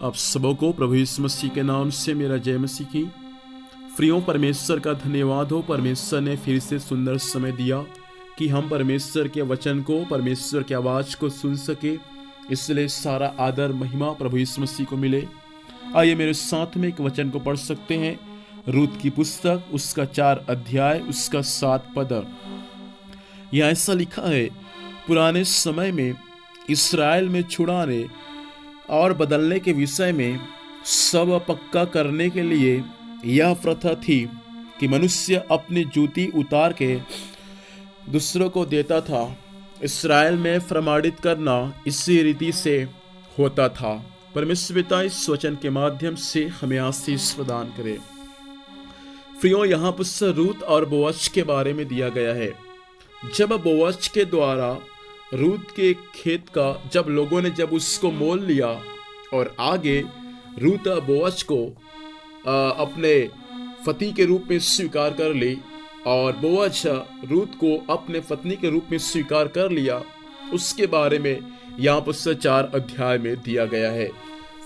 आप सबों को प्रभु यीशु मसीह के नाम से मेरा जय मसीह की। प्रियो, परमेश्वर का धन्यवाद हो। परमेश्वर ने फिर से सुंदर समय दिया कि हम परमेश्वर के वचन को, परमेश्वर की आवाज़ को सुन सके। इसलिए सारा आदर महिमा प्रभु यीशु मसीह को मिले। आइए मेरे साथ में एक वचन को पढ़ सकते हैं। रूत की पुस्तक, उसका 4 अध्याय, उसका 7 पद। यहाँ ऐसा लिखा है, पुराने समय में इस्राएल में छुड़ाने और बदलने के विषय में सब पक्का करने के लिए यह प्रथा थी कि मनुष्य अपनी जूती उतार के दूसरों को देता था। इस्राएल में प्रमाणित करना इसी रीति से होता था। परमेश्वर पिता इस वचन के माध्यम से हमें आशीष प्रदान करे। प्रियो, यहाँ पुस्तक रूत और बोअज के बारे में दिया गया है। जब बोअज के द्वारा रूत के खेत का जब लोगों ने उसको मोल लिया और आगे रूत बोअज को अपने पति के रूप में स्वीकार कर ली और बोअज रूत को अपने पत्नी के रूप में स्वीकार कर लिया, उसके बारे में यहाँ पर 4 अध्याय में दिया गया है।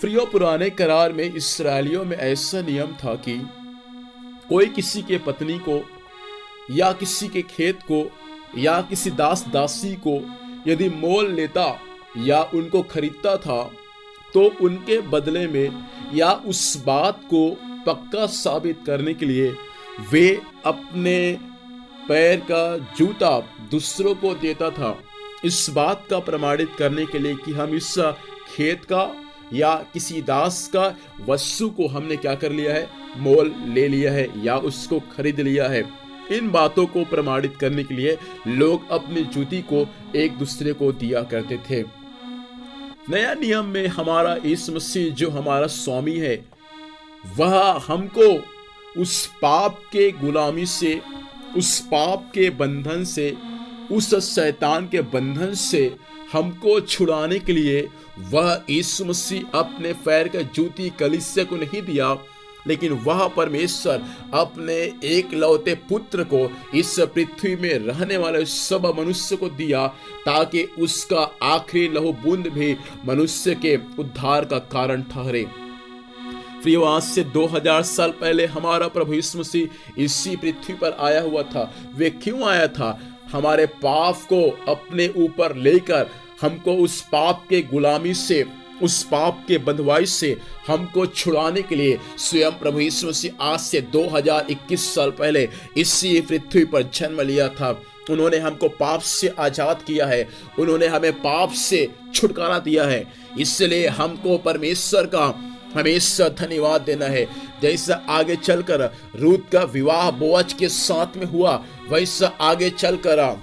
प्रियो, पुराने करार में इस्राएलियों में ऐसा नियम था कि कोई किसी के पत्नी को या किसी के खेत को या किसी दास दासी को यदि मोल लेता या उनको खरीदता था तो उनके बदले में या उस बात को पक्का साबित करने के लिए वे अपने पैर का जूता दूसरों को देता था। इस बात का प्रमाणित करने के लिए कि हम इस खेत का या किसी दास का वस्तु को हमने क्या कर लिया है, मोल ले लिया है या उसको खरीद लिया है। इन बातों को प्रमाणित करने के लिए लोग अपनी जूती को एक दूसरे को दिया करते थे। नया नियम में हमारा यीशु मसीह जो हमारा स्वामी है, वह हमको उस पाप के गुलामी से, उस पाप के बंधन से, उस शैतान के बंधन से हमको छुड़ाने के लिए वह यीशु मसीह अपने पैर का जूती कलीसिया को नहीं दिया, लेकिन वह परमेश्वर अपने एकलौते पुत्र को इस पृथ्वी में रहने वाले सब मनुष्य को दिया, ताकि उसका आखिरी लहू बूंद भी मनुष्य के उद्धार का कारण ठहरे। प्रियो, आज से 2000 साल पहले हमारा प्रभु यीशु मसीह इसी पृथ्वी पर आया हुआ था। वे क्यों आया था? हमारे पाप को अपने ऊपर लेकर हमको उस पाप के गुलामी से, उस पाप के बंधुआई से हमको छुड़ाने के लिए स्वयं प्रभु यीशु मसीह आज से 2021 साल पहले इसी पृथ्वी पर जन्म लिया था। उन्होंने हमको पाप से आजाद किया है, उन्होंने हमें पाप से छुटकारा दिया है। इसलिए हमको परमेश्वर का हमेशा धन्यवाद देना है। जैसा आगे चलकर रूत का विवाह बोअज के साथ में हुआ, वैसा आगे चलकर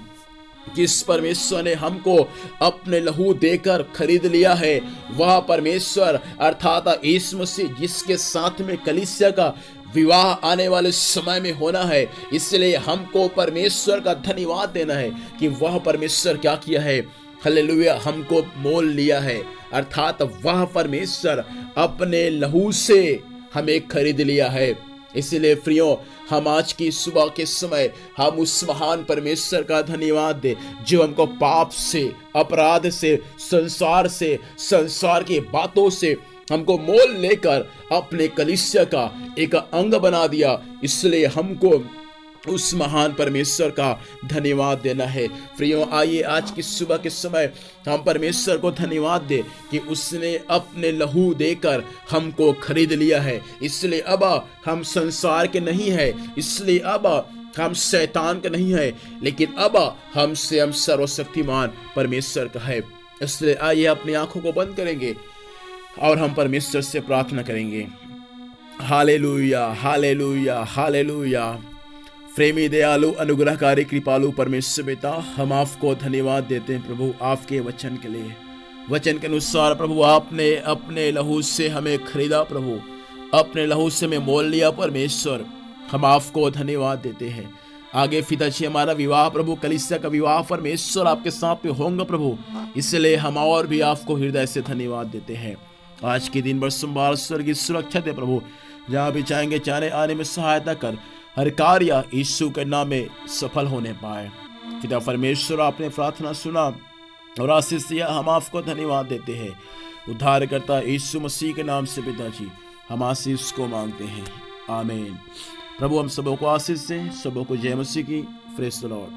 जिस परमेश्वर ने हमको अपने लहू देकर खरीद लिया है, वह परमेश्वर अर्थात यीशु मसीह जिसके साथ में कलीसिया का विवाह आने वाले समय में होना है। इसलिए हमको परमेश्वर का धन्यवाद देना है कि वह परमेश्वर क्या किया है, हालेलुया, हमको मोल लिया है। अर्थात वह परमेश्वर अपने लहू से हमें खरीद लिया है। इसलिए प्रियो, हम आज की सुबह के समय हम उस महान परमेश्वर का धन्यवाद दे जो हमको पाप से, अपराध से, संसार की बातों से हमको मोल लेकर अपने कलीसिया का एक अंग बना दिया। इसलिए हमको उस महान परमेश्वर का धन्यवाद देना है। प्रियो, आइए आज की सुबह के समय हम परमेश्वर को धन्यवाद दे कि उसने अपने लहू देकर हमको खरीद लिया है। इसलिए अब हम संसार के नहीं है, इसलिए अब हम शैतान के नहीं है, लेकिन अब हम स्वयं सर्वशक्तिमान परमेश्वर का है। इसलिए आइए अपनी आंखों को बंद करेंगे और हम परमेश्वर से प्रार्थना करेंगे। Hallelujah, hallelujah, hallelujah. प्रेमी, दयालु, अनुग्रहकारी, कृपालु परमेश्वर पिता, हम आपको धन्यवाद देते हैं प्रभु आपके वचन के लिए। वचन के अनुसार प्रभु आपने अपने लहू से हमें खरीदा, प्रभु अपने लहू से हमें मोल लिया। परमेश्वर, हम आपको धन्यवाद देते हैं। आगे पिताजी हमारा विवाह प्रभु, कलीसिया का विवाह परमेश्वर आपके साथ में होंगे प्रभु, इसलिए हम और भी आपको हृदय से धन्यवाद देते हैं। आज के दिन भर संभाल, स्वर्गीय सुरक्षा दे प्रभु, जहाँ भी चाहेंगे जाने आने में सहायता कर, हर कार्य यीशु के नाम में सफल होने पाए। पिता परमेश्वर, आपने प्रार्थना सुना और आशीष दिया, हम आपको धन्यवाद देते हैं। उद्धारकर्ता यीशु मसीह के नाम से पिताजी हम आशीष को मांगते हैं, आमीन। प्रभु हम सबों को आशीष दें, सबों को जय मसीह की। Praise the Lord.